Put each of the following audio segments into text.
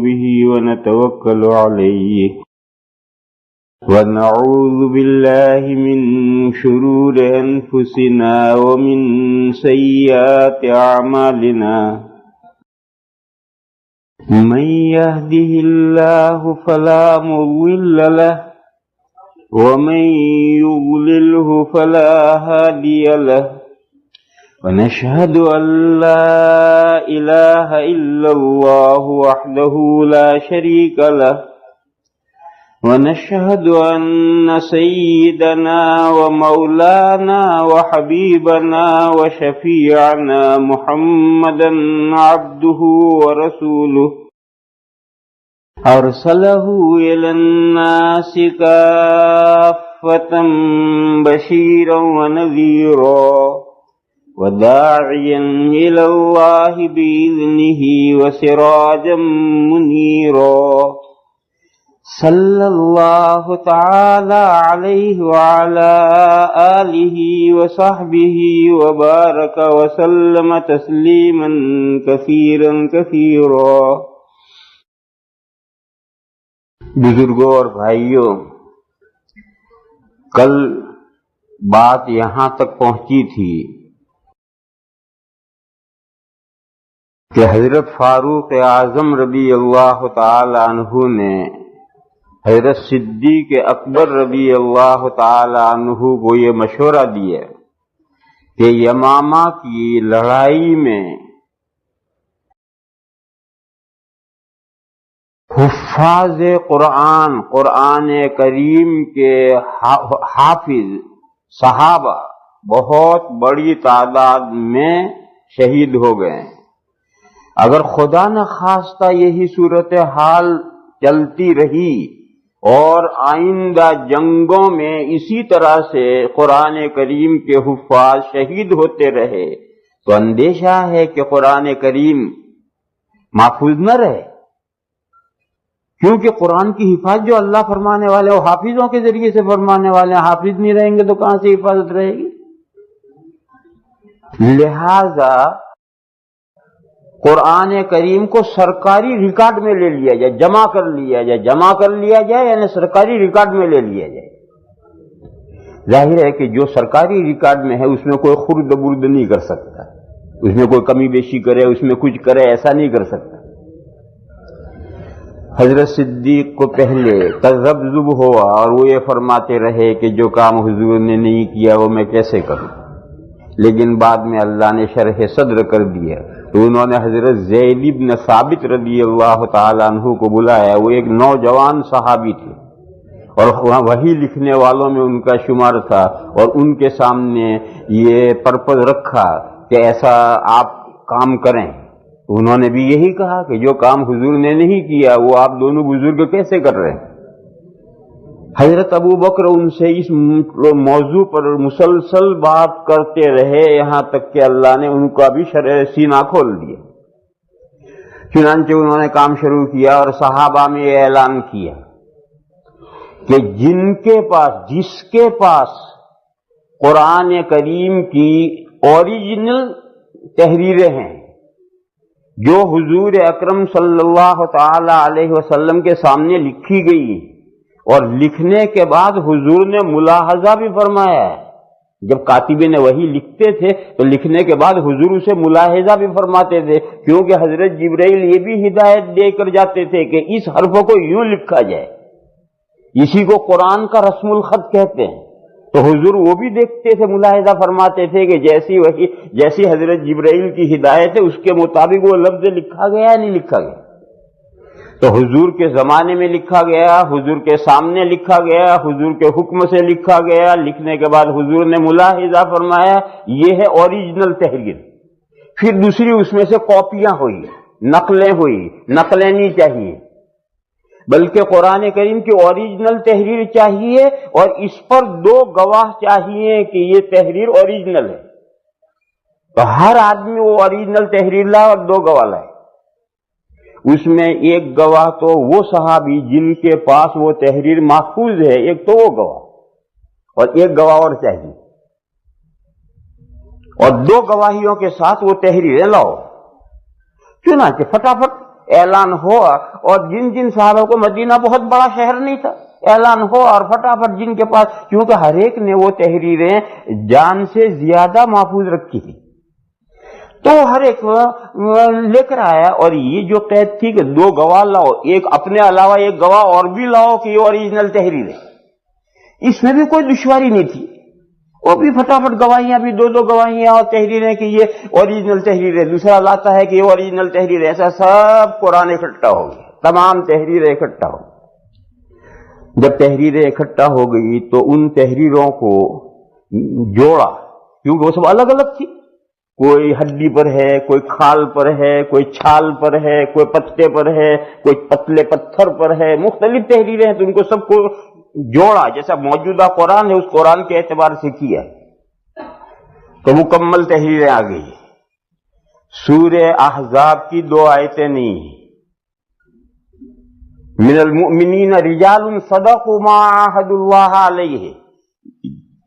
به ونتوكل عليه ونعوذ بالله من شرور أنفسنا ومن سيئات أعمالنا من يهده الله فلا مضل له ومن يضلله فلا هادي له ونشهد أن لا إله إلا الله وحده لا شريك له ونشهد أن سيدنا ومولانا وحبيبنا وشفيعنا محمدا عبده ورسوله أرسله إلى الناس كافة بشيرا ونذيرا وداعيا إلى الله بإذنه وسراجا منيرا صلى الله تعالى عليه وعلى آله وصحبه وبارك وسلم تسليما كثيرا كثيرا. بزرگوں اور بھائیوں، کل بات یہاں تک پہنچی تھی کہ حضرت فاروق اعظم رضی اللہ تعالی عنہ نے حضرت صدیق اکبر رضی اللہ تعالی عنہ کو یہ مشورہ دیا کہ یمامہ کی لڑائی میں حفاظ قرآن، قرآن کریم کے حافظ صحابہ بہت بڑی تعداد میں شہید ہو گئے. اگر خدا نہ خواستہ یہی صورتحال چلتی رہی اور آئندہ جنگوں میں اسی طرح سے قرآن کریم کے حفاظ شہید ہوتے رہے تو اندیشہ ہے کہ قرآن کریم محفوظ نہ رہے، کیونکہ قرآن کی حفاظت جو اللہ فرمانے والے وہ حافظوں کے ذریعے سے فرمانے والے ہیں. حافظ نہیں رہیں گے تو کہاں سے حفاظت رہے گی؟ لہذا قرآن کریم کو سرکاری ریکارڈ میں لے لیا جائے، جمع کر لیا جائے یعنی سرکاری ریکارڈ میں لے لیا جائے. ظاہر ہے کہ جو سرکاری ریکارڈ میں ہے اس میں کوئی خرد برد نہیں کر سکتا، اس میں کوئی کمی بیشی کرے، اس میں کچھ کرے، ایسا نہیں کر سکتا. حضرت صدیق کو پہلے تذبذب ہوا اور وہ یہ فرماتے رہے کہ جو کام حضور نے نہیں کیا وہ میں کیسے کروں، لیکن بعد میں اللہ نے شرح صدر کر دیا تو انہوں نے حضرت زید بن ثابت رضی اللہ تعالیٰ عنہ کو بلایا. وہ ایک نوجوان صحابی تھے اور وہی لکھنے والوں میں ان کا شمار تھا، اور ان کے سامنے یہ پرپز رکھا کہ ایسا آپ کام کریں. انہوں نے بھی یہی کہا کہ جو کام حضور نے نہیں کیا وہ آپ دونوں بزرگ کیسے کر رہے ہیں. حضرت ابو بکر ان سے اس موضوع پر مسلسل بات کرتے رہے یہاں تک کہ اللہ نے ان کا بھی شرح سینہ کھول دیا. چنانچہ انہوں نے کام شروع کیا اور صحابہ میں یہ اعلان کیا کہ جس کے پاس قرآن کریم کی اوریجنل تحریریں ہیں جو حضور اکرم صلی اللہ تعالی علیہ وسلم کے سامنے لکھی گئی اور لکھنے کے بعد حضور نے ملاحظہ بھی فرمایا ہے. جب کاتبین وحی لکھتے تھے تو لکھنے کے بعد حضور اسے ملاحظہ بھی فرماتے تھے، کیونکہ حضرت جبرائیل یہ بھی ہدایت دے کر جاتے تھے کہ اس حرف کو یوں لکھا جائے. اسی کو قرآن کا رسم الخط کہتے ہیں. تو حضور وہ بھی دیکھتے تھے، ملاحظہ فرماتے تھے کہ جیسی حضرت جبرائیل کی ہدایت ہے اس کے مطابق وہ لفظ لکھا گیا یا نہیں لکھا گیا. تو حضور کے زمانے میں لکھا گیا، حضور کے سامنے لکھا گیا، حضور کے حکم سے لکھا گیا. لکھنے کے بعد حضور نے ملاحظہ فرمایا یہ ہے اوریجنل تحریر. پھر دوسری اس میں سے کاپیاں ہوئی، نقلیں ہوئی. نقلیں نہیں چاہیے بلکہ قرآن کریم کی اوریجنل تحریر چاہیے، اور اس پر 2 گواہ چاہیے کہ یہ تحریر اوریجنل ہے. تو ہر آدمی وہ اوریجنل تحریر لائے اور 2 گواہ لائے. اس میں ایک گواہ تو وہ صحابی جن کے پاس وہ تحریر محفوظ ہے، ایک تو وہ گواہ، اور ایک گواہ اور چاہیے، اور 2 گواہیوں کے ساتھ وہ تحریریں لاؤ. چنانچہ فٹافٹ اعلان ہوا، اور جن جن صحابہ کو، مدینہ بہت بڑا شہر نہیں تھا، اعلان ہوا اور فٹافٹ جن کے پاس، کیونکہ ہر ایک نے وہ تحریریں جان سے زیادہ محفوظ رکھی تھی، تو ہر ایک لے کر آیا. اور یہ جو قید تھی کہ 2 گواہ لاؤ، ایک اپنے علاوہ ایک گواہ اور بھی لاؤ کہ یہ اوریجنل تحریر ہے، اس میں بھی کوئی دشواری نہیں تھی. وہ بھی فٹافٹ گواہیاں بھی 2 گواہیاں اور تحریریں کہ یہ اوریجنل تحریر ہے، دوسرا لاتا ہے کہ یہ اوریجنل تحریر ہے. ایسا سب قرآن اکٹھا ہو گیا، تمام تحریریں اکٹھا ہو گئی. جب تحریریں اکٹھا ہو گئی تو ان تحریروں کو جوڑا، کیونکہ وہ سب الگ الگ تھی، کوئی ہڈی پر ہے، کوئی کھال پر ہے، کوئی چھال پر ہے، کوئی پتے پر ہے، کوئی پتلے پتھر پر ہے، مختلف تحریریں ہیں، تو ان کو سب کو جوڑا، جیسا موجودہ قرآن ہے اس قرآن کے اعتبار سے کیا، تو مکمل تحریریں آ گئی. سورہ احزاب کی 2 آیتیں نہیں ہیں، من المؤمنین رجال صدقوا ما عاهدوا اللہ علیہ،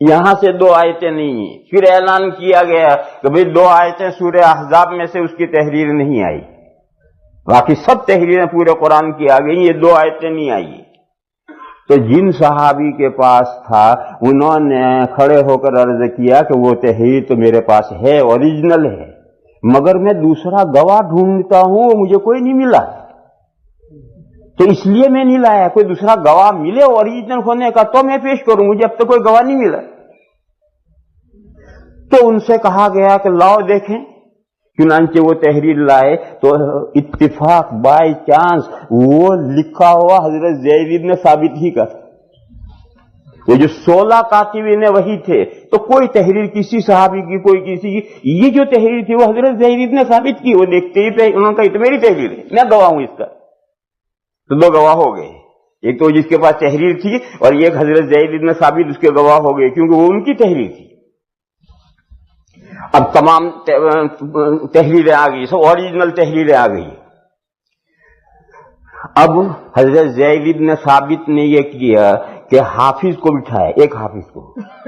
یہاں سے 2 آیتیں نہیں ہیں. پھر اعلان کیا گیا کہ بھئی 2 آیتیں سورہ احزاب میں سے اس کی تحریر نہیں آئی، باقی سب تحریریں پورے قرآن کی آ گئی، یہ 2 آیتیں نہیں آئی. تو جن صحابی کے پاس تھا انہوں نے کھڑے ہو کر عرض کیا کہ وہ تحریر تو میرے پاس ہے، اوریجنل ہے، مگر میں دوسرا گواہ ڈھونڈتا ہوں، وہ مجھے کوئی نہیں ملا، تو اس لیے میں نہیں لایا. کوئی دوسرا گواہ ملے اوریجنل ہونے کا تو میں پیش کروں، مجھے اب تک کوئی گواہ نہیں ملا. تو ان سے کہا گیا کہ لاؤ دیکھیں. چنانچہ وہ تحریر لائے تو اتفاق بائی چانس وہ لکھا ہوا حضرت زید بن ثابت ہی کا، وہ جو 16 کاتبین وہی تھے، تو کوئی تحریر کسی صحابی کی، کوئی کسی کی، یہ جو تحریر تھی وہ حضرت زید بن ثابت کی. وہ دیکھتے ہی انہوں نے کہا یہ تو میری تحریر ہے، میں گواہ ہوں اس کا. تو 2 گواہ ہو گئے، ایک تو جس کے پاس تحریر تھی اور ایک حضرت زید بن ثابت اس کے گواہ ہو گئے، کیونکہ وہ ان کی تحریر تھی. اب تمام تحریریں آ گئی، سب اوریجنل تحریریں آ گئی. اب حضرت زید بن ثابت نے یہ کیا کہ حافظ کو بٹھایا، ایک حافظ کو،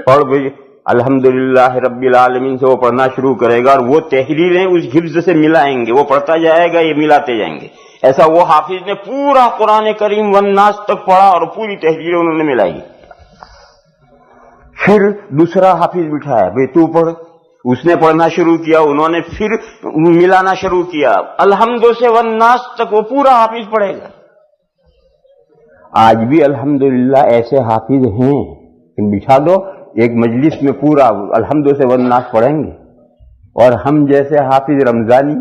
اور بھئی الحمدللہ رب العالمین سے وہ پڑھنا شروع کرے گا، اور وہ تحریریں اس حفظ سے ملائیں گے، وہ پڑھتا جائے گا، یہ ملاتے جائیں گے. ایسا وہ حافظ نے پورا قرآن کریم والناس تک پڑھا اور پوری تحریریں انہوں نے ملائی. پھر دوسرا حافظ بٹھایا، بھئی تو پڑھ. اس نے پڑھنا شروع کیا، انہوں نے پھر ملانا شروع کیا، الحمد سے والناس تک وہ پورا حافظ پڑھے گا. آج بھی الحمدللہ ایسے حافظ ہیں کہ بٹھا دو ایک مجلس میں پورا الحمد سے والناس پڑھیں گے، اور ہم جیسے حافظ رمضانی،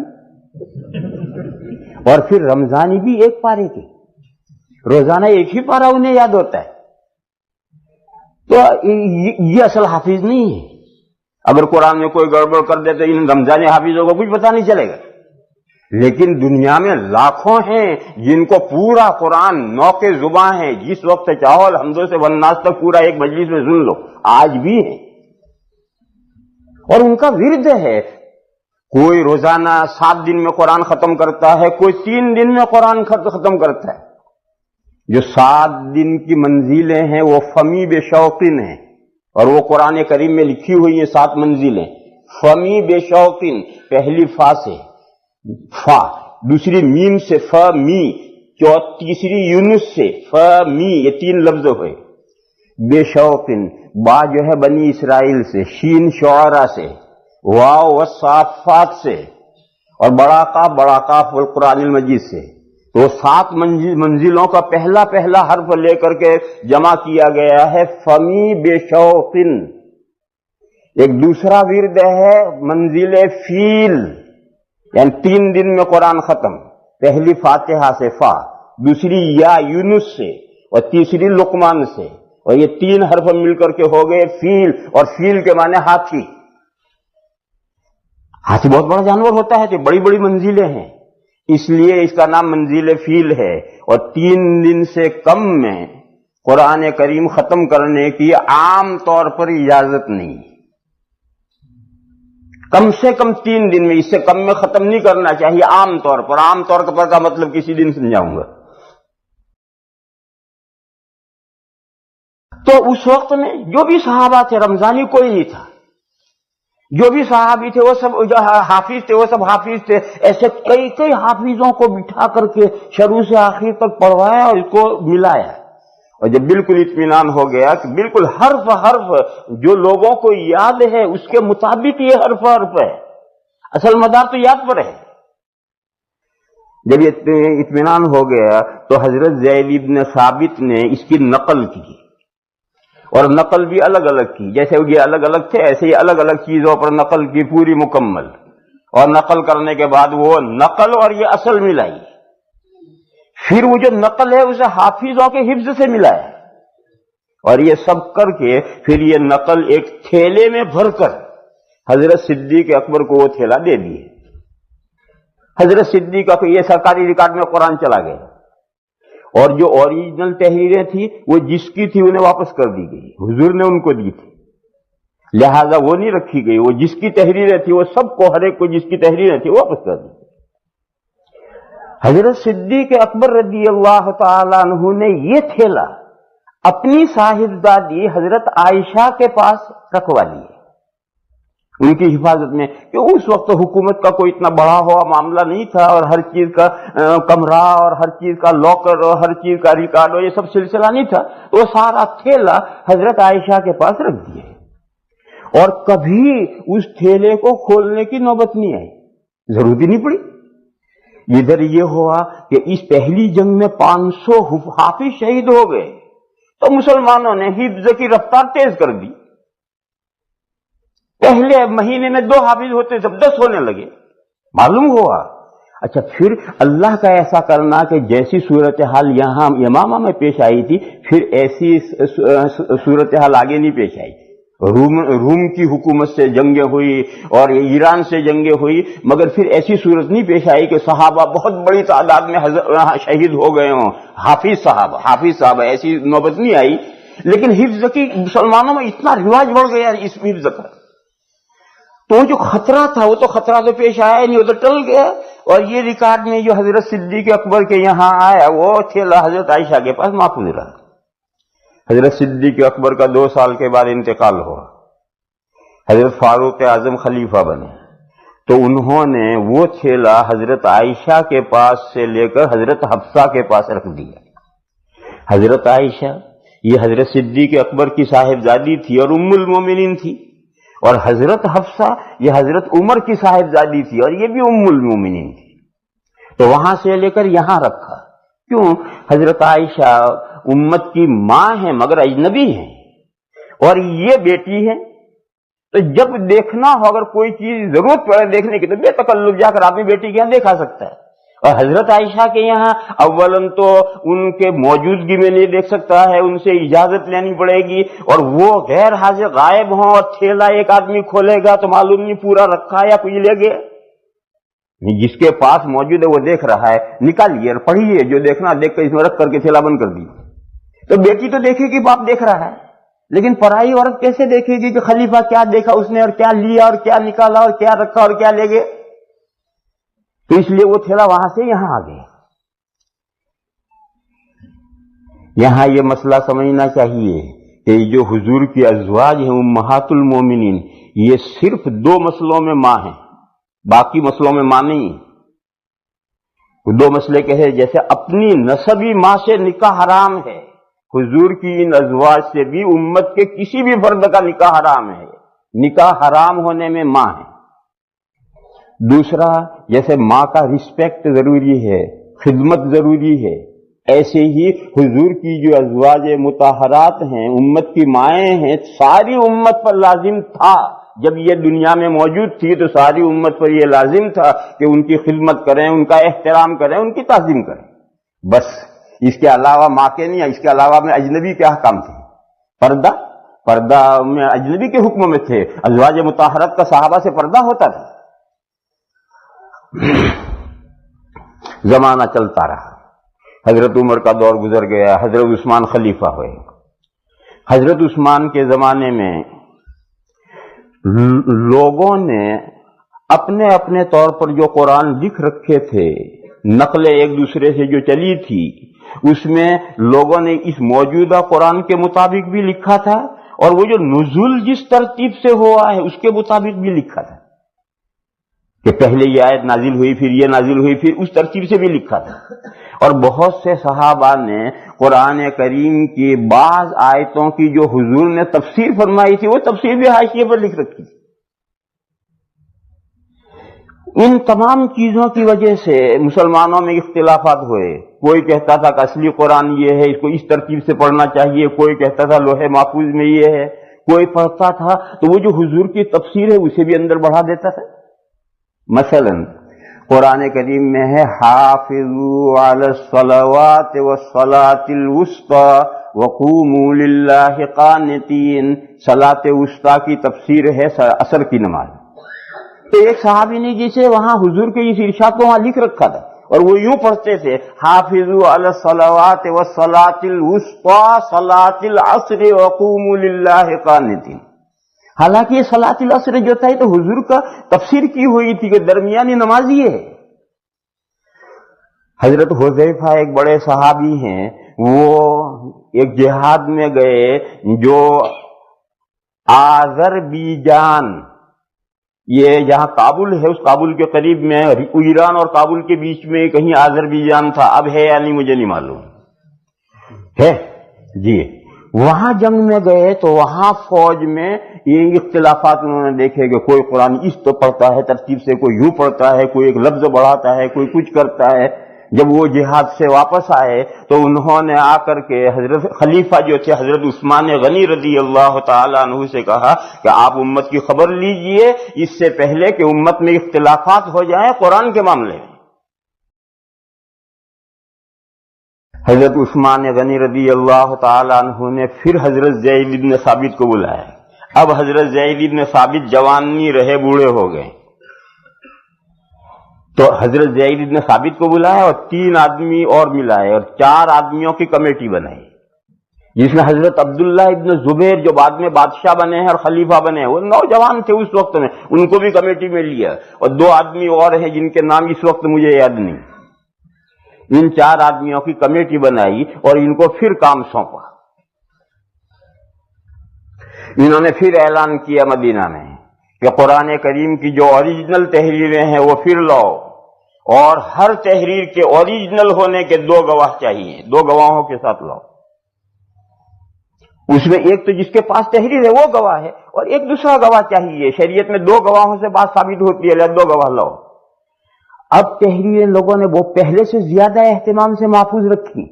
اور پھر رمضانی بھی ایک پارے کے، روزانہ ایک ہی پارا انہیں یاد ہوتا ہے. تو یہ اصل حافظ نہیں ہے. اگر قرآن میں کوئی گڑبڑ کر دے تو ان رمضانی حافظوں کو کچھ پتہ نہیں چلے گا. لیکن دنیا میں لاکھوں ہیں جن کو پورا قرآن نوکے زباں ہے، جس وقت چاہو الحمد سے والناس تک پورا ایک مجلس میں سن لو، آج بھی ہے. اور ان کا ورد ہے، کوئی روزانہ 7 دن میں قرآن ختم کرتا ہے، کوئی 3 دن میں قرآن ختم کرتا ہے. جو 7 دن کی منزلیں ہیں وہ فمی بے شوقین ہیں، اور وہ قرآن کریم میں لکھی ہوئی ہیں 7 منزلیں. فمی بے شوقین، پہلی فا سے فا، دوسری میم سے ف می، تیسری یونس سے ف می، یہ 3 لفظ ہوئے. بے شوقین، با جو ہے بنی اسرائیل سے، شین شعراء سے، واو والصافات سے، اور بڑا قاف والقرآن المجید سے. تو 7 منزلوں کا پہلا حرف لے کر کے جمع کیا گیا ہے فمی بے شوقین. ایک دوسرا ورد ہے منزل فیل، یعنی 3 دن میں قرآن ختم، پہلی فاتحہ سے فا، دوسری یا یونس سے، اور تیسری لقمان سے، اور یہ 3 حرف مل کر کے ہو گئے فیل. اور فیل کے معنی ہاتھی. ہاتھی بہت بڑا جانور ہوتا ہے، تو بڑی بڑی منزلیں ہیں، اس لیے اس کا نام منزل فیل ہے. اور 3 دن سے کم میں قرآن کریم ختم کرنے کی عام طور پر اجازت نہیں. کم سے کم 3 دن میں، اس سے کم میں ختم نہیں کرنا چاہیے عام طور پر. عام طور پر کا مطلب کسی دن سمجھاؤں گا. تو اس وقت میں جو بھی صحابہ تھے، رمضانی کوئی نہیں تھا، جو بھی صحابی تھے وہ سب جو حافظ تھے وہ سب حافظ تھے. ایسے کئی کئی حافظوں کو بٹھا کر کے شروع سے آخر تک پڑھوایا اور اس کو ملایا. اور جب بالکل اطمینان ہو گیا کہ بالکل حرف حرف جو لوگوں کو یاد ہے اس کے مطابق یہ حرف حرف ہے، اصل مدار تو یاد پر ہے. جب یہ اطمینان ہو گیا تو حضرت زید بن ثابت نے اس کی نقل کی، اور نقل بھی الگ الگ کی. جیسے یہ الگ الگ تھے ایسے ہی الگ الگ چیزوں پر نقل کی پوری مکمل. اور نقل کرنے کے بعد وہ نقل اور یہ اصل ملائی. پھر وہ جو نقل ہے اسے حافظوں کے حفظ سے ملایا، اور یہ سب کر کے پھر یہ نقل ایک تھیلے میں بھر کر حضرت صدیق اکبر کو وہ تھیلا دے دیے. حضرت صدیق کا یہ سرکاری ریکارڈ میں قرآن چلا گیا، اور جو اوریجنل تحریریں تھی وہ جس کی تھی انہیں واپس کر دی گئی، حضور نے ان کو دی تھی، لہذا وہ نہیں رکھی گئی. وہ جس کی تحریریں تھی وہ سب کو، ہر ایک کو جس کی تحریریں تھی واپس کر دی. حضرت صدیق اکبر رضی اللہ تعالیٰ عنہ نے یہ تھیلا اپنی صاحبزادی حضرت عائشہ کے پاس رکھوا لیے ان کی حفاظت میں، کہ اس وقت حکومت کا کوئی اتنا بڑا ہوا معاملہ نہیں تھا، اور ہر چیز کا کمرہ اور ہر چیز کا لاکر اور ہر چیز کا ریکارڈ اور یہ سب سلسلہ نہیں تھا. وہ سارا تھیلا حضرت عائشہ کے پاس رکھ دیے، اور کبھی اس تھیلے کو کھولنے کی نوبت نہیں آئی، ضرورت ہی نہیں پڑی. ادھر یہ ہوا کہ اس پہلی جنگ میں 500 حافظ شہید ہو گئے، تو مسلمانوں نے حفظ کی رفتار تیز کر دی. پہلے مہینے میں 2 حافظ ہوتے جب 10 ہونے لگے. معلوم ہوا اچھا پھر اللہ کا ایسا کرنا کہ جیسی صورتحال یہاں یمامہ میں پیش آئی تھی پھر ایسی صورتحال آگے نہیں پیش آئی. روم کی حکومت سے جنگیں ہوئی اور ایران سے جنگیں ہوئی، مگر پھر ایسی صورت نہیں پیش آئی کہ صحابہ بہت بڑی تعداد میں شہید ہو گئے ہوں. حافظ صحابہ ایسی نوبت نہیں آئی. لیکن حفظ کی مسلمانوں میں اتنا رواج بڑھ گیا اس حفظ کا، تو جو خطرہ تھا وہ تو خطرہ تو پیش آیا نہیں، وہ تو ٹل گیا. اور یہ ریکارڈ میں جو حضرت صدیق اکبر کے یہاں آیا وہ تھیلا حضرت عائشہ کے پاس محفوظ رہا. حضرت صدیق اکبر کا 2 سال کے بعد انتقال ہوا. حضرت فاروق اعظم خلیفہ بنے تو انہوں نے وہ تھیلا حضرت عائشہ کے پاس سے لے کر حضرت حفصہ کے پاس رکھ دیا. حضرت عائشہ یہ حضرت صدیق اکبر کی صاحبزادی تھی اور ام المومنین تھی، اور حضرت حفصہ یہ حضرت عمر کی صاحبزادی تھی اور یہ بھی ام المومنین تھی. تو وہاں سے لے کر یہاں رکھا. کیوں؟ حضرت عائشہ امت کی ماں ہیں مگر اجنبی ہیں، اور یہ بیٹی ہے، تو جب دیکھنا ہو اگر کوئی چیز ضرورت پڑے دیکھنے کی تو بے تکلف جا کر آدمی بیٹی کے یہاں دیکھا سکتا ہے. اور حضرت عائشہ کے یہاں اولاً تو ان کے موجودگی میں نہیں دیکھ سکتا ہے، ان سے اجازت لینی پڑے گی، اور وہ غیر حاضر غائب ہوں اور تھیلا ایک آدمی کھولے گا تو معلوم نہیں پورا رکھا یا کچھ لے گئے. جس کے پاس موجود ہے وہ دیکھ رہا ہے، نکالیے اور پڑھیے، جو دیکھنا دیکھ کر اس میں رکھ کر کے تھیلا بند کر دی. تو بیٹی تو دیکھے گی باپ دیکھ رہا ہے، لیکن پرائی عورت کیسے دیکھے گی کہ خلیفہ کیا دیکھا اس نے اور کیا لیا اور کیا نکالا اور کیا رکھا اور کیا لے گئے. تو اس لیے وہ تھیلا وہاں سے یہاں آ گیا. یہاں یہ مسئلہ سمجھنا چاہیے کہ جو حضور کی ازواج ہیں امہات المومنین، یہ صرف 2 مسئلوں میں ماں ہیں، باقی مسئلوں میں ماں نہیں. 2 مسئلے کہے جیسے اپنی نسبی ماں سے نکاح حرام ہے، حضور کی ان ازواج سے بھی امت کے کسی بھی فرد کا نکاح حرام ہے. نکاح حرام ہونے میں ماں ہے. دوسرا، جیسے ماں کا رسپیکٹ ضروری ہے، خدمت ضروری ہے، ایسے ہی حضور کی جو ازواج مطہرات ہیں، امت کی مائیں ہیں، ساری امت پر لازم تھا. جب یہ دنیا میں موجود تھی تو ساری امت پر یہ لازم تھا کہ ان کی خدمت کریں، ان کا احترام کریں، ان کی تعظیم کریں. بس اس کے علاوہ ماں کے نہیں، اس کے علاوہ میں اجنبی کے احکام تھے. پردہ میں اجنبی کے حکم میں تھے. ازواج مطہرات کا صحابہ سے پردہ ہوتا تھا. زمانہ چلتا رہا، حضرت عمر کا دور گزر گیا، حضرت عثمان خلیفہ ہوئے. حضرت عثمان کے زمانے میں لوگوں نے اپنے اپنے طور پر جو قرآن لکھ رکھے تھے، نقلیں ایک دوسرے سے جو چلی تھی، اس میں لوگوں نے اس موجودہ قرآن کے مطابق بھی لکھا تھا اور وہ جو نزول جس ترتیب سے ہوا ہے اس کے مطابق بھی لکھا تھا کہ پہلے یہ آیت نازل ہوئی، پھر یہ نازل ہوئی، پھر اس ترتیب سے بھی لکھا تھا. اور بہت سے صحابہ نے قرآن کریم کی بعض آیتوں کی جو حضور نے تفسیر فرمائی تھی وہ تفسیر بھی حاشیے پر لکھ رکھی تھی. ان تمام چیزوں کی وجہ سے مسلمانوں میں اختلافات ہوئے. کوئی کہتا تھا کہ اصلی قرآن یہ ہے، اس کو اس ترتیب سے پڑھنا چاہیے، کوئی کہتا تھا لوح محفوظ میں یہ ہے، کوئی پڑھتا تھا تو وہ جو حضور کی تفسیر ہے اسے بھی اندر بڑھا دیتا تھا. مثلا قرآن کریم میں ہے حافظوا علی الصلوات والصلاة الوسطی وقوموا للہ قانتین. صلاۃ وسطی کی تفسیر ہے عصر کی نماز. تو ایک صحابی نے جسے وہاں حضور کے اس ارشاد کو وہاں لکھ رکھا تھا اور وہ یوں پڑھتے تھے حافظوا علی الصلوات والصلاة الوسطی صلاۃ العصر وقوموا للہ قانتین. حالانکہ یہ صلاۃ العصر جو تھا تو حضور کا تفسیر کی ہوئی تھی کہ درمیانی نماز یہ ہے. حضرت حذیفہ ایک بڑے صحابی ہیں، وہ ایک جہاد میں گئے جو آذربائیجان، یہ جہاں کابل ہے اس کابل کے قریب میں، ایران اور کابل کے بیچ میں کہیں آذربائیجان تھا، اب ہے یا نہیں مجھے نہیں معلوم ہے جی. وہاں جنگ میں گئے تو وہاں فوج میں یہ اختلافات انہوں نے دیکھے کہ کوئی قرآن اس تو پڑھتا ہے ترتیب سے، کوئی یوں پڑھتا ہے، کوئی ایک لفظ بڑھاتا ہے، کوئی کچھ کرتا ہے. جب وہ جہاد سے واپس آئے تو انہوں نے آ کر کے حضرت خلیفہ جو تھے حضرت عثمان غنی رضی اللہ تعالیٰ عنہ سے کہا کہ آپ امت کی خبر لیجئے اس سے پہلے کہ امت میں اختلافات ہو جائیں قرآن کے معاملے میں. حضرت عثمان غنی رضی اللہ تعالیٰ عنہ نے پھر حضرت زید بن ثابت کو بلایا. اب حضرت زید بن ثابت جوان نہیں رہے، بوڑھے ہو گئے. تو حضرت زید بن ثابت کو بلایا اور 3 آدمی اور ملائے اور 4 آدمیوں کی کمیٹی بنائی جس میں حضرت عبداللہ ابن زبیر جو بعد میں بادشاہ بنے ہیں اور خلیفہ بنے ہیں، وہ نوجوان تھے اس وقت میں، ان کو بھی کمیٹی میں لیا. اور 2 آدمی اور ہیں جن کے نام اس وقت مجھے یاد نہیں. ان 4 آدمیوں کی کمیٹی بنائی اور ان کو پھر کام سونپا. انہوں نے پھر اعلان کیا مدینہ میں کہ قرآن کریم کی جو اوریجنل تحریریں ہیں وہ پھر لاؤ، اور ہر تحریر کے اوریجنل ہونے کے 2 گواہ چاہیے، 2 گواہوں کے ساتھ لاؤ. اس میں ایک تو جس کے پاس تحریر ہے وہ گواہ ہے اور ایک دوسرا گواہ چاہیے. شریعت میں 2 گواہوں سے بات ثابت ہوتی ہے، 2 گواہ لاؤ. اب تحریریں لوگوں نے وہ پہلے سے زیادہ اہتمام سے محفوظ رکھی.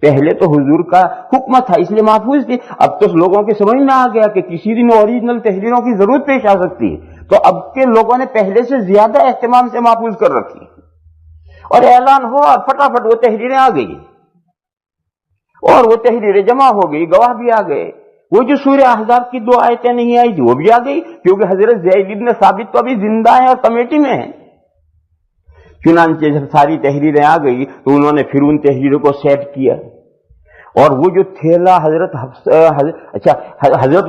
پہلے تو حضور کا حکم تھا اس لیے محفوظ تھی. اب تو لوگوں کے سمجھ میں آ گیا کہ کسی دن اوریجنل تحریروں کی ضرورت پیش آ سکتی ہے، تو اب کے لوگوں نے پہلے سے زیادہ اہتمام سے محفوظ کر رکھی. اور اعلان ہوا اور فٹافٹ وہ تحریریں آ گئی اور وہ تحریریں جمع ہو گئی، گواہ بھی آ گئے. وہ جو سورہ احزاب کی 2 آیتیں نہیں آئی تھی وہ بھی آ گئی کیونکہ حضرت زید بن ثابت تو ابھی زندہ ہیں اور کمیٹی میں ہیں. چنانچہ جب ساری تحریریں آ گئی تو انہوں نے پھر ان تحریروں کو سیٹ کیا. اور وہ جو تھیلا حضرت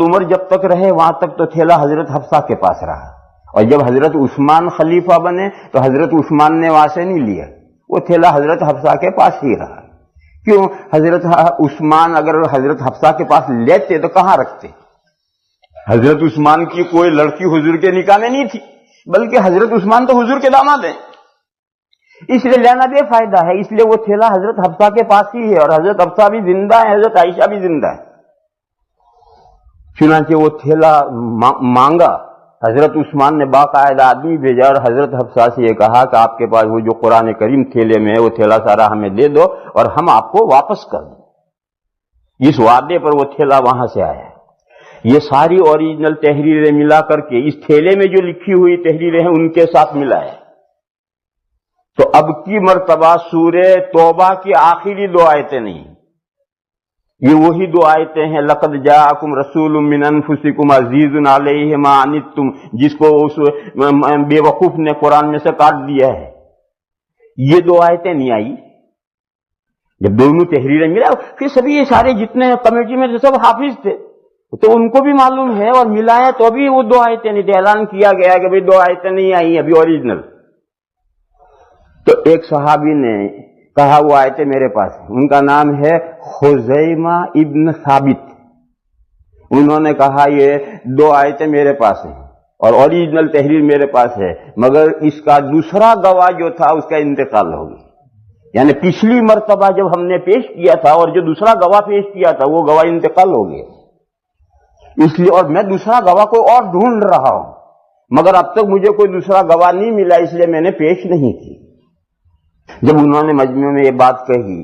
عمر جب تک رہے وہاں تک تو تھیلا حضرت حفصہ کے پاس رہا، اور جب حضرت عثمان خلیفہ بنے تو حضرت عثمان نے وہاں سے نہیں لیا، وہ تھیلا حضرت حفصہ کے پاس ہی رہا. کیوں؟ حضرت عثمان اگر حضرت حفصہ کے پاس لیتے تو کہاں رکھتے؟ حضرت عثمان کی کوئی لڑکی حضور کے نکاح میں نہیں تھی، بلکہ حضرت عثمان تو حضور کے داماد ہیں، اس لیے لینا بے فائدہ ہے. اس لیے وہ تھیلا حضرت حفصہ کے پاس ہی ہے اور حضرت حفصہ بھی زندہ ہے، حضرت عائشہ بھی زندہ ہے. چنانچہ وہ تھیلا مانگا. حضرت عثمان نے باقاعدہ آدمی بھیجا اور حضرت حفصہ سے یہ کہا کہ آپ کے پاس وہ جو قرآن کریم تھیلے میں ہے وہ تھیلا سارا ہمیں دے دو اور ہم آپ کو واپس کر دیں. اس وعدے پر وہ تھیلا وہاں سے آیا. یہ ساری اوریجنل تحریریں ملا کر کے اس تھیلے میں جو لکھی ہوئی تحریریں ہیں ان کے ساتھ ملا ہے. تو اب کی مرتبہ سورہ توبہ کی آخری 2 آیتیں نہیں، یہ وہی 2 آیتیں ہیں لقد جاءکم رسول من انفسکم عزیز علیہ ما عنتم، جس کو اس بے وقوف نے قرآن میں سے کاٹ دیا ہے. یہ 2 آیتیں نہیں آئی. جب دونوں تحریریں ملا پھر سبھی یہ سارے جتنے کمیٹی میں سب حافظ تھے تو ان کو بھی معلوم ہے اور ملایا تو ابھی وہ 2 آیتیں نہیں تھے. اعلان کیا گیا کہ بھئی 2 آیتیں نہیں آئی ابھی اوریجنل. تو ایک صحابی نے کہا وہ آیتیں میرے پاس ہیں، ان کا نام ہے خزیمہ ابن ثابت. انہوں نے کہا یہ 2 آیتیں میرے پاس ہیں اور اوریجنل تحریر میرے پاس ہے، مگر اس کا دوسرا گواہ جو تھا اس کا انتقال ہو گیا، یعنی پچھلی مرتبہ جب ہم نے پیش کیا تھا اور جو دوسرا گواہ پیش کیا تھا وہ گواہ انتقال ہو گیا، اس لیے اور میں دوسرا گواہ کوئی اور ڈھونڈ رہا ہوں، مگر اب تک مجھے کوئی دوسرا گواہ نہیں ملا، اس لیے میں نے پیش نہیں کی۔ جب انہوں نے مجمع میں یہ بات کہی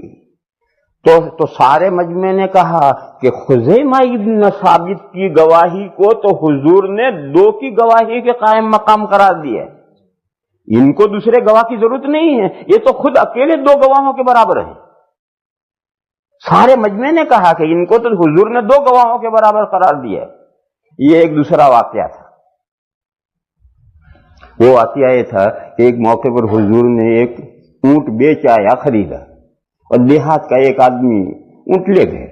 تو سارے مجمع نے کہا کہ خزیمہ ابن ثابت کی گواہی کو تو حضور نے 2 کی گواہی کے قائم مقام قرار دیا ہے، ان کو دوسرے گواہ کی ضرورت نہیں ہے، یہ تو خود اکیلے 2 گواہوں کے برابر ہیں۔ سارے مجمع نے کہا کہ ان کو تو حضور نے 2 گواہوں کے برابر قرار دیا ہے۔ یہ ایک دوسرا واقعہ تھا۔ وہ واقعہ یہ تھا کہ ایک موقع پر حضور نے ایک اونٹ بیچا یا خریدا اور دیہات کا ایک آدمی اونٹ لے گئے،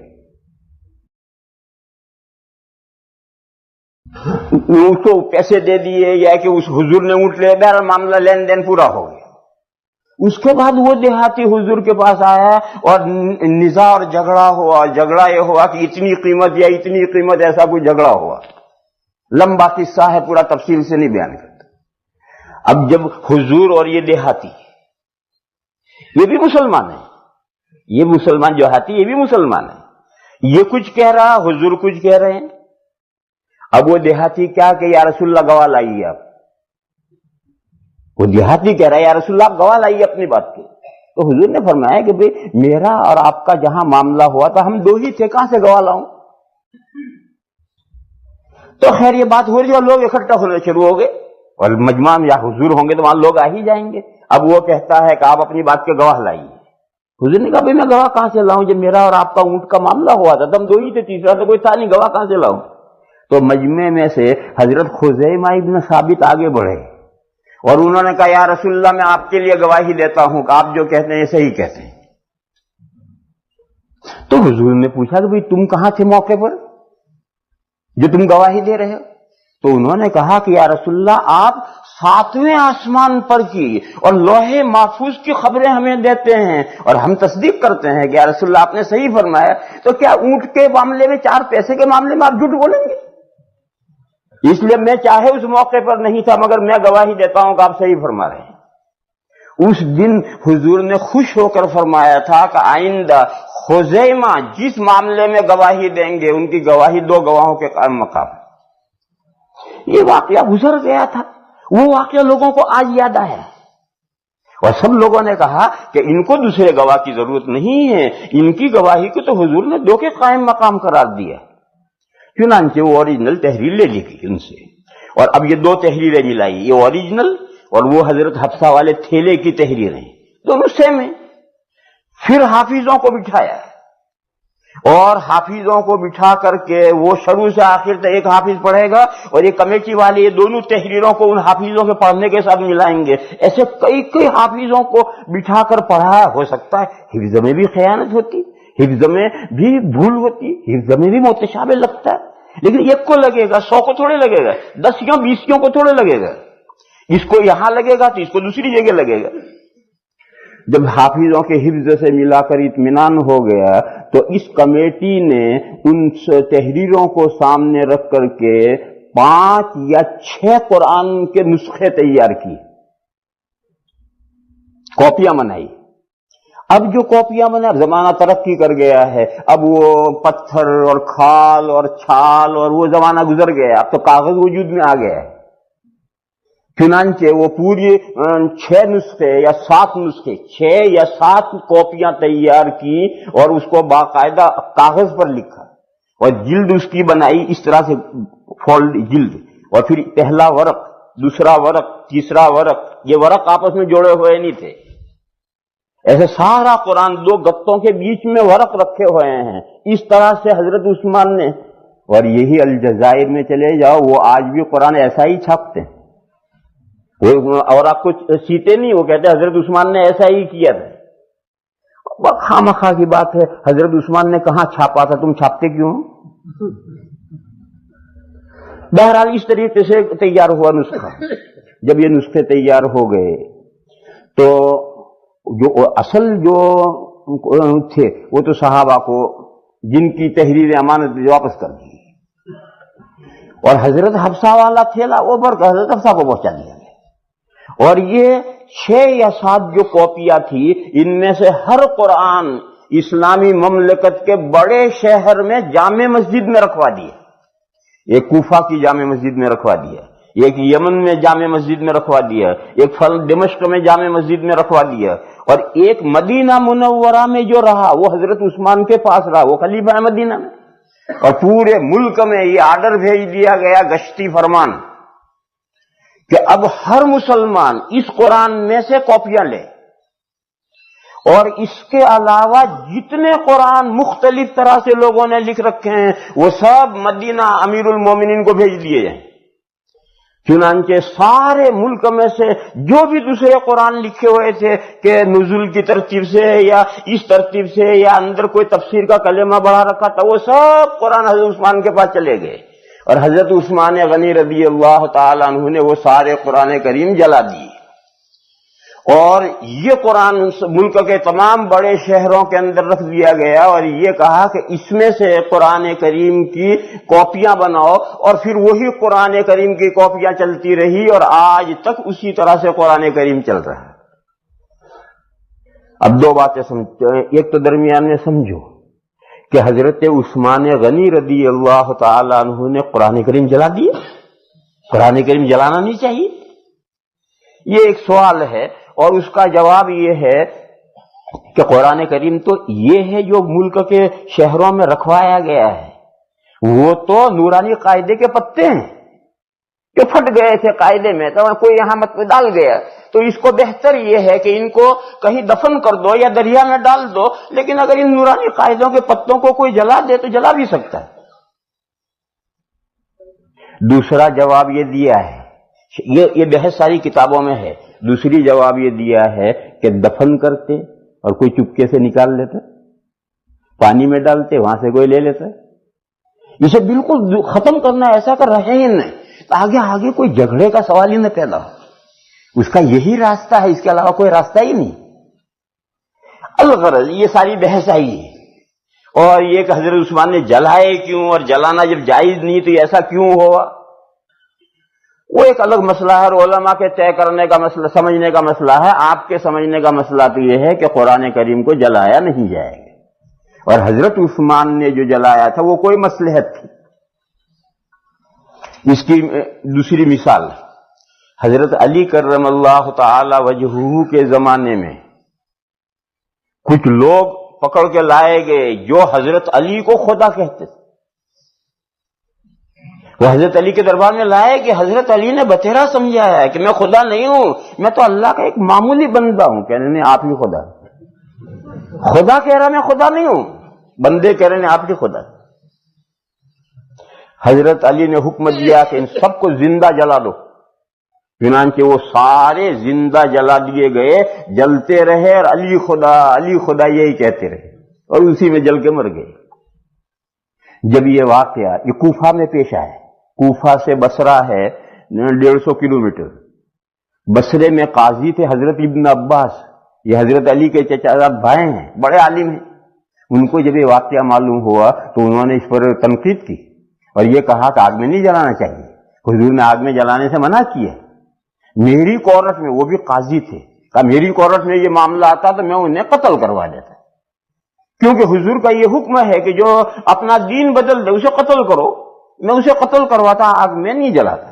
اس کو پیسے دے دیے یا کہ اس حضور نے اونٹ لے گیا، معاملہ لین دین پورا ہو گیا۔ اس کے بعد وہ دیہاتی حضور کے پاس آیا اور نزاع اور جھگڑا یہ ہوا کہ اتنی قیمت یا اتنی قیمت، ایسا کوئی جھگڑا ہوا، لمبا قصہ ہے، پورا تفصیل سے نہیں بیان کرتا۔ اب جب حضور اور یہ دیہاتی، یہ بھی مسلمان ہے، یہ مسلمان جو ہاتھی یہ بھی مسلمان ہے، یہ کچھ کہہ رہا، حضور کچھ کہہ رہے ہیں۔ اب وہ دیہاتی کیا کہ یا رسول اللہ گواہ لائیے آپ، وہ دیہاتی کہہ رہا ہے یا رسول اللہ آپ گواہ لائیے اپنی بات کے۔ تو حضور نے فرمایا کہ بھئی میرا اور آپ کا جہاں معاملہ ہوا تھا ہم 2 ہی تھے، کہاں سے گواہ لاؤں؟ تو خیر یہ بات ہو رہی اور لوگ اکٹھا ہونے شروع ہو گئے، اور مجمع میں یا حضور ہوں گے تو وہاں لوگ آ ہی جائیں گے۔ اب وہ کہتا ہے کہ آپ اپنی بات کے گواہ لائیے۔ حضور نے کہا بھئی میں گواہ کہاں سے لاؤں، جب میرا اور آپ کا اونٹ کا معاملہ ہوا تھا تو ہم 2 ہی تھے، تیسرا تو کوئی تھا نہیں، گواہ کہاں سے لاؤں؟ تو مجمع میں سے حضرت خزیمہ ابن ثابت آگے بڑھے اور انہوں نے کہا یا رسول اللہ میں آپ کے لیے گواہی دیتا ہوں کہ آپ جو کہتے ہیں یہ صحیح کہتے ہیں۔ تو حضور نے پوچھا کہ بھئی تم کہاں تھے موقع پر جو تم گواہی دے رہے ہو؟ تو انہوں نے کہا کہ یا رسول اللہ آپ 7ویں آسمان پر کی اور لوح محفوظ کی خبریں ہمیں دیتے ہیں اور ہم تصدیق کرتے ہیں کہ یا رسول اللہ آپ نے صحیح فرمایا، تو کیا اونٹ کے معاملے میں 4 پیسے کے معاملے میں آپ جھوٹ بولیں گے؟ اس لیے میں چاہے اس موقع پر نہیں تھا مگر میں گواہی دیتا ہوں کہ آپ صحیح فرما رہے ہیں۔ اس دن حضور نے خوش ہو کر فرمایا تھا کہ آئندہ خزیمہ جس معاملے میں گواہی دیں گے ان کی گواہی 2 گواہوں کے قائم مقام۔ یہ واقعہ گزر گیا تھا، وہ واقعہ لوگوں کو آج یاد آیا اور سب لوگوں نے کہا کہ ان کو دوسرے گواہ کی ضرورت نہیں ہے، ان کی گواہی کو تو حضور نے 2 کے قائم مقام قرار دیا۔ چنانچہ وہ اوریجنل تحریر لے لی گئی ان سے، اور اب یہ 2 تحریریں ملائی، یہ اوریجنل اور وہ حضرت حفصہ والے تھیلے کی تحریریں، دونوں سیم ہیں۔ پھر حافظوں کو بٹھایا اور حافظوں کو بٹھا کر کے وہ شروع سے آخر تک ایک حافظ پڑھے گا اور یہ کمیٹی والے یہ دونوں تحریروں کو ان حافظوں کے پڑھنے کے ساتھ ملائیں گے۔ ایسے کئی حافظوں کو بٹھا کر پڑھایا، ہو سکتا ہے حفظ میں بھی خیانت ہوتی، حفظ میں بھی بھول ہوتی، حفظ میں بھی متشابہ لگتا ہے، لیکن ایک کو لگے گا، 100 کو تھوڑے لگے گا، 10 20 کو تھوڑے لگے گا، اس کو یہاں لگے گا تو اس کو دوسری جگہ لگے گا۔ جب حافظوں کے حفظ سے ملا کر اطمینان ہو گیا تو اس کمیٹی نے ان تحریروں کو سامنے رکھ کر کے 5 یا 6 قرآن کے نسخے تیار کیے، کاپیاں بنائی۔ اب جو کاپیاں بنا، اب زمانہ ترقی کر گیا ہے، اب وہ پتھر اور کھال اور چھال اور وہ زمانہ گزر گیا، اب تو کاغذ وجود میں آ گیا ہے۔ چنانچہ وہ پوری 6 نسخے یا 7 نسخے، 6 یا 7 کاپیاں تیار کی اور اس کو باقاعدہ کاغذ پر لکھا اور جلد اس کی بنائی، اس طرح سے فولڈ جلد، اور پھر پہلا ورق، دوسرا ورق، تیسرا ورق، یہ ورق آپس میں جوڑے ہوئے نہیں تھے، ایسے سارا قرآن 2 گتوں کے بیچ میں ورق رکھے ہوئے ہیں۔ اس طرح سے حضرت عثمان نے، اور یہی الجزائر میں چلے جاؤ وہ آج بھی قرآن ایسا ہی چھاپتے ہیں، اور آپ کو سیتے نہیں، وہ کہتے ہیں حضرت عثمان نے ایسا ہی کیا تھا۔ خامخواہ کی بات ہے، حضرت عثمان نے کہاں چھاپا تھا، تم چھاپتے کیوں؟ بہرحال اس طریقے سے تیار ہوا نسخہ۔ جب یہ نسخے تیار ہو گئے تو جو اصل جو تھے وہ تو صحابہ کو، جن کی تحریر امانت واپس کر دی، اور حضرت حفصہ والا تھیلا وہ بھر کر حضرت حفصہ کو پہنچا دیا گیا. اور یہ 6 یا 7 جو کاپیاں تھی، ان میں سے ہر قرآن اسلامی مملکت کے بڑے شہر میں جامع مسجد میں رکھوا دیا. ایک کوفہ کی جامع مسجد میں رکھوا دیا، ایک یمن میں جامع مسجد میں رکھوا دیا، ایک دمشق میں جامع مسجد میں رکھوا دیا، اور ایک مدینہ منورہ میں جو رہا وہ حضرت عثمان کے پاس رہا، وہ خلیفہ مدینہ میں. اور پورے ملک میں یہ آرڈر بھیج دیا گیا، گشتی فرمان، کہ اب ہر مسلمان اس قرآن میں سے کاپیاں لے، اور اس کے علاوہ جتنے قرآن مختلف طرح سے لوگوں نے لکھ رکھے ہیں وہ سب مدینہ امیر المومنین کو بھیج دیے جائیں. چنانچہ سارے ملک میں سے جو بھی دوسرے قرآن لکھے ہوئے تھے کہ نزول کی ترتیب سے یا اس ترتیب سے یا اندر کوئی تفسیر کا کلمہ بڑھا رکھا تھا، وہ سب قرآن حضرت عثمان کے پاس چلے گئے. اور حضرت عثمان غنی رضی اللہ تعالیٰ عنہ نے وہ سارے قرآن کریم جلا دیے. اور یہ قرآن ملک کے تمام بڑے شہروں کے اندر رکھ دیا گیا، اور یہ کہا کہ اس میں سے قرآن کریم کی کاپیاں بناؤ. اور پھر وہی قرآن کریم کی کاپیاں چلتی رہی، اور آج تک اسی طرح سے قرآن کریم چل رہا ہے. اب 2 باتیں سمجھتے ہیں. ایک تو درمیان میں سمجھو کہ حضرت عثمان غنی رضی اللہ تعالیٰ عنہ نے قرآن کریم جلا دیا. قرآن کریم جلانا نہیں چاہیے، یہ ایک سوال ہے. اور اس کا جواب یہ ہے کہ قرآن کریم تو یہ ہے جو ملک کے شہروں میں رکھوایا گیا ہے، وہ تو نورانی قاعدے کے پتے ہیں کہ پھٹ گئے تھے قاعدے میں، تو کوئی یہاں مت ڈال گیا، تو اس کو بہتر یہ ہے کہ ان کو کہیں دفن کر دو یا دریا میں ڈال دو. لیکن اگر ان نورانی قاعدوں کے پتوں کو کوئی جلا دے تو جلا بھی سکتا ہے. دوسرا جواب یہ دیا ہے، یہ بہت ساری کتابوں میں ہے. دوسری جواب یہ دیا ہے کہ دفن کرتے اور کوئی چپکے سے نکال لیتا، پانی میں ڈالتے، وہاں سے کوئی لے لیتا. اسے بالکل ختم کرنا ایسا کر رہے ہی نہیں، آگے کوئی جھگڑے کا سوال ہی نہ پیدا ہو. اس کا یہی راستہ ہے، اس کے علاوہ کوئی راستہ ہی نہیں. الغرض یہ ساری بحث آئی ہے. اور یہ کہ حضرت عثمان نے جلائے کیوں، اور جلانا جب جائز نہیں تو ایسا کیوں ہوا، وہ ایک الگ مسئلہ ہے، اور علماء کے طے کرنے کا مسئلہ، سمجھنے کا مسئلہ ہے. آپ کے سمجھنے کا مسئلہ تو یہ ہے کہ قرآن کریم کو جلایا نہیں جائے گا. اور حضرت عثمان نے جو جلایا تھا وہ کوئی مصلحت تھی. اس کی دوسری مثال، حضرت علی کرم اللہ تعالی وجہہ کے زمانے میں کچھ لوگ پکڑ کے لائے گئے جو حضرت علی کو خدا کہتے تھے. وہ حضرت علی کے دربار میں لائے کہ حضرت علی نے بتیرا سمجھایا ہے کہ میں خدا نہیں ہوں، میں تو اللہ کا ایک معمولی بندہ ہوں. کہنے نہیں، آپ ہی خدا. خدا کہہ رہا میں خدا نہیں ہوں، بندے کہہ رہے ہیں آپ ہی خدا. حضرت علی نے حکم دیا کہ ان سب کو زندہ جلا دو. چنانچہ وہ سارے زندہ جلا دیے گئے، جلتے رہے اور علی خدا یہی کہتے رہے، اور اسی میں جل کے مر گئے. جب یہ واقعہ یہ کوفہ میں پیش آئے، کوفہ سے بصرہ ہے 150 کلومیٹر. بصرے میں قاضی تھے حضرت ابن عباس، یہ حضرت علی کے چچا بھائی ہیں، بڑے عالم ہیں. ان کو جب یہ واقعہ معلوم ہوا تو انہوں نے اس پر تنقید کی اور یہ کہا کہ آگ میں نہیں جلانا چاہیے، حضور نے آگ میں جلانے سے منع کیا. میری کورٹ میں، وہ بھی قاضی تھے، کہا میری کورٹ میں یہ معاملہ آتا تو میں انہیں قتل کروا دیتا، کیونکہ حضور کا یہ حکم ہے کہ جو اپنا دین بدل دے اسے قتل کرو. میں اسے قتل کرواتا، آگ میں نہیں جلاتا.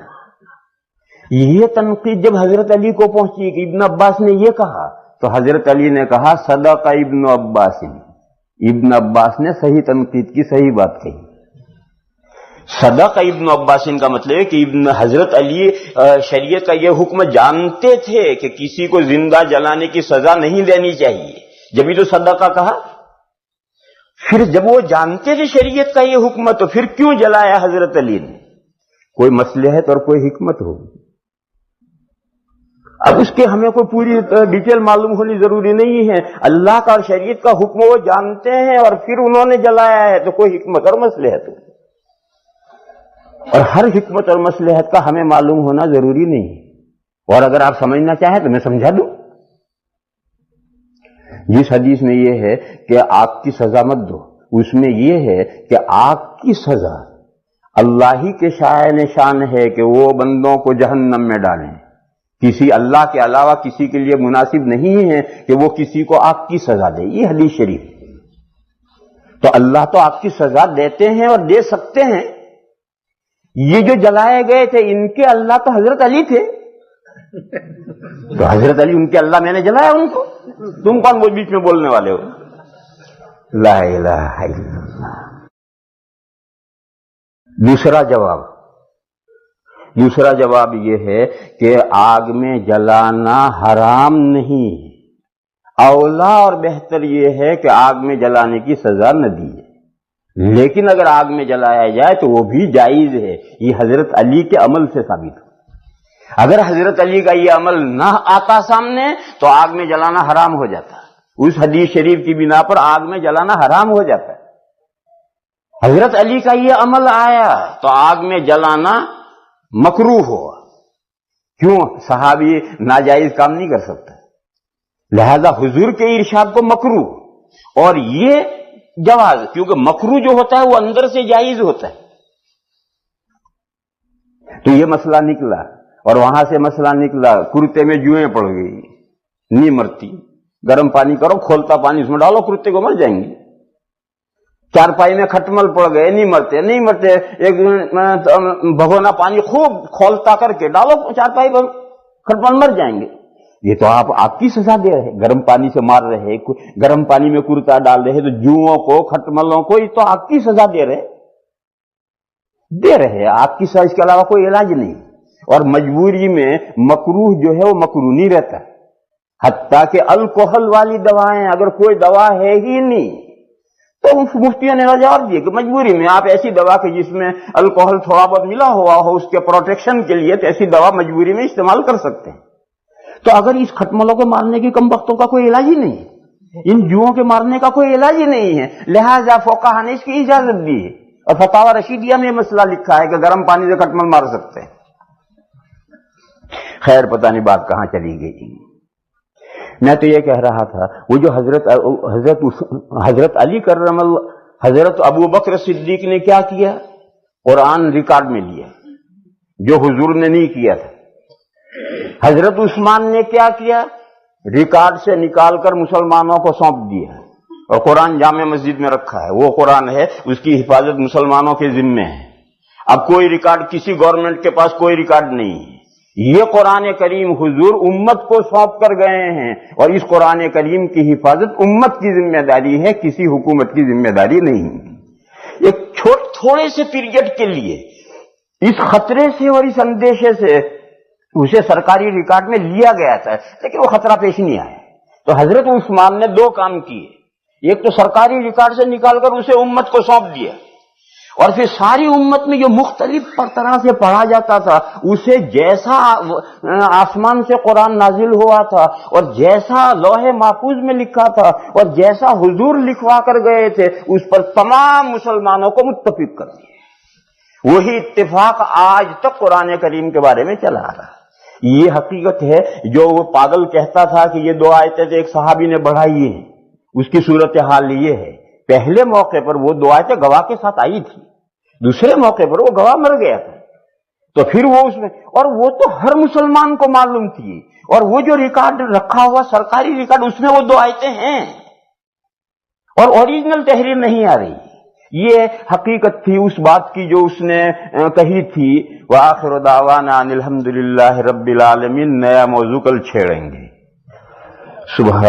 یہ تنقید جب حضرت علی کو پہنچی کہ ابن عباس نے یہ کہا، تو حضرت علی نے کہا صدق ابن عباس، ابن عباس نے صحیح تنقید کی، صحیح بات کہی. صدق ابن عباس کا مطلب ہے کہ ابن حضرت علی شریعت کا یہ حکم جانتے تھے کہ کسی کو زندہ جلانے کی سزا نہیں دینی چاہیے، جبھی تو صدقہ کہا. پھر جب وہ جانتے تھے شریعت کا یہ حکم تو پھر کیوں جلایا حضرت علی نے؟ کوئی مصلحت اور کوئی حکمت ہوگی. اب اس کے ہمیں کوئی پوری ڈیٹیل معلوم ہونی ضروری نہیں ہے. اللہ کا اور شریعت کا حکم وہ جانتے ہیں اور پھر انہوں نے جلایا ہے تو کوئی حکمت اور مصلحت ہوگی. اور ہر حکمت اور مصلحت کا ہمیں معلوم ہونا ضروری نہیں ہے. اور اگر آپ سمجھنا چاہیں تو میں سمجھا دوں. جس حدیث میں یہ ہے کہ آگ کی سزا مت دو، اس میں یہ ہے کہ آگ کی سزا اللہ ہی کے شائن شان ہے کہ وہ بندوں کو جہنم میں ڈالیں. کسی اللہ کے علاوہ کسی کے لیے مناسب نہیں ہے کہ وہ کسی کو آگ کی سزا دے. یہ حدیث شریف. تو اللہ تو آگ کی سزا دیتے ہیں اور دے سکتے ہیں. یہ جو جلائے گئے تھے ان کے اللہ تو حضرت علی تھے. تو حضرت علی ان کے اللہ میں نے جلایا ان کو. تم کون وہ بیچ میں بولنے والے ہو؟ لا الہ الا اللہ. دوسرا جواب یہ ہے کہ آگ میں جلانا حرام نہیں. اولا اور بہتر یہ ہے کہ آگ میں جلانے کی سزا نہ دی ہے. لیکن اگر آگ میں جلایا جائے تو وہ بھی جائز ہے. یہ حضرت علی کے عمل سے ثابت ہو. اگر حضرت علی کا یہ عمل نہ آتا سامنے تو آگ میں جلانا حرام ہو جاتا. اس حدیث شریف کی بنا پر آگ میں جلانا حرام ہو جاتا ہے. حضرت علی کا یہ عمل آیا تو آگ میں جلانا مکروہ ہوا. کیوں؟ صحابی ناجائز کام نہیں کر سکتا. لہذا حضور کے ارشاد کو مکروہ اور یہ جواز، کیونکہ مکروہ جو ہوتا ہے وہ اندر سے جائز ہوتا ہے. تو یہ مسئلہ نکلا اور وہاں سے مسئلہ نکلا کرتے میں جوئیں پڑ گئی. نہیں مرتی. گرم پانی کرو، کھولتا پانی اس میں ڈالو، کرتے کو مر جائیں گے. چارپائی میں کھٹمل پڑ گئے، نہیں مرتے. ایک بھگونا پانی خوب کھولتا کر کے ڈالو چارپائی پر، کھٹمل مر جائیں گے. یہ تو آپ کی سزا دے رہے. گرم پانی سے مار رہے، گرم پانی میں کرتا ڈال رہے تو جوؤں کو، کھٹملوں کو، یہ تو آپ کی سزا دے رہے. آپ کی سزا، اس کے علاوہ کوئی علاج نہیں. اور مجبوری میں مکروہ جو ہے وہ مکروہ نہیں رہتا. حتیٰ کہ الکوہل والی دوائیں، اگر کوئی دوا ہے ہی نہیں تو مفتیوں نے وجہ اور دی کہ مجبوری میں آپ ایسی دوا کہ جس میں الکوہل تھوڑا بہت ملا ہوا ہو اس کے پروٹیکشن کے لیے، تو ایسی دوا مجبوری میں استعمال کر سکتے ہیں. تو اگر اس کھٹملوں کو مارنے کی کم بختوں کا کوئی علاج ہی نہیں، ان جوؤں کے مارنے کا کوئی علاج ہی نہیں ہے، لہذا فقہاء نے اس کی اجازت دی ہے. اور فتاوی رشیدیہ میں یہ مسئلہ لکھا ہے کہ گرم پانی سے کھٹمل مار سکتے ہیں. خیر پتہ نہیں بات کہاں چلی گئی. میں تو یہ کہہ رہا تھا وہ جو حضرت علی کرم اللہ، حضرت ابو بکر صدیق نے کیا کیا؟ قرآن ریکارڈ میں لیا جو حضور نے نہیں کیا تھا. حضرت عثمان نے کیا کیا؟ ریکارڈ سے نکال کر مسلمانوں کو سونپ دیا اور قرآن جامع مسجد میں رکھا ہے. وہ قرآن ہے، اس کی حفاظت مسلمانوں کے ذمے ہے. اب کوئی ریکارڈ کسی گورنمنٹ کے پاس کوئی ریکارڈ نہیں ہے. یہ قرآن کریم حضور امت کو سونپ کر گئے ہیں اور اس قرآن کریم کی حفاظت امت کی ذمہ داری ہے، کسی حکومت کی ذمہ داری نہیں. ایک تھوڑے سے پیریڈ کے لیے اس خطرے سے اور اس اندیشے سے اسے سرکاری ریکارڈ میں لیا گیا تھا، لیکن وہ خطرہ پیش نہیں آیا. تو حضرت عثمان نے دو کام کیے. ایک تو سرکاری ریکارڈ سے نکال کر اسے امت کو سونپ دیا، اور پھر ساری امت میں جو مختلف طرح سے پڑھا جاتا تھا اسے جیسا آسمان سے قرآن نازل ہوا تھا اور جیسا لوح محفوظ میں لکھا تھا اور جیسا حضور لکھوا کر گئے تھے اس پر تمام مسلمانوں کو متفق کر دیا. وہی اتفاق آج تک قرآن کریم کے بارے میں چلا آ رہا ہے. یہ حقیقت ہے. جو وہ پاگل کہتا تھا کہ یہ دو آیتیں ایک صحابی نے بڑھائی ہیں، اس کی صورتحال یہ ہے، پہلے موقع پر وہ دو آیتیں گواہ کے ساتھ آئی تھی، دوسرے موقع پر وہ گواہ مر گیا تھا. تو پھر وہ اس میں، اور وہ تو ہر مسلمان کو معلوم تھی، اور وہ جو ریکارڈ رکھا ہوا سرکاری ریکارڈ اس میں وہ دو آیتیں ہیں اور اوریجنل تحریر نہیں آ رہی. یہ حقیقت تھی اس بات کی جو اس نے کہی تھی. وآخر دعوانا ان الحمدللہ رب العالمین. نیا موضوع کل چھیڑیں گے. سبحان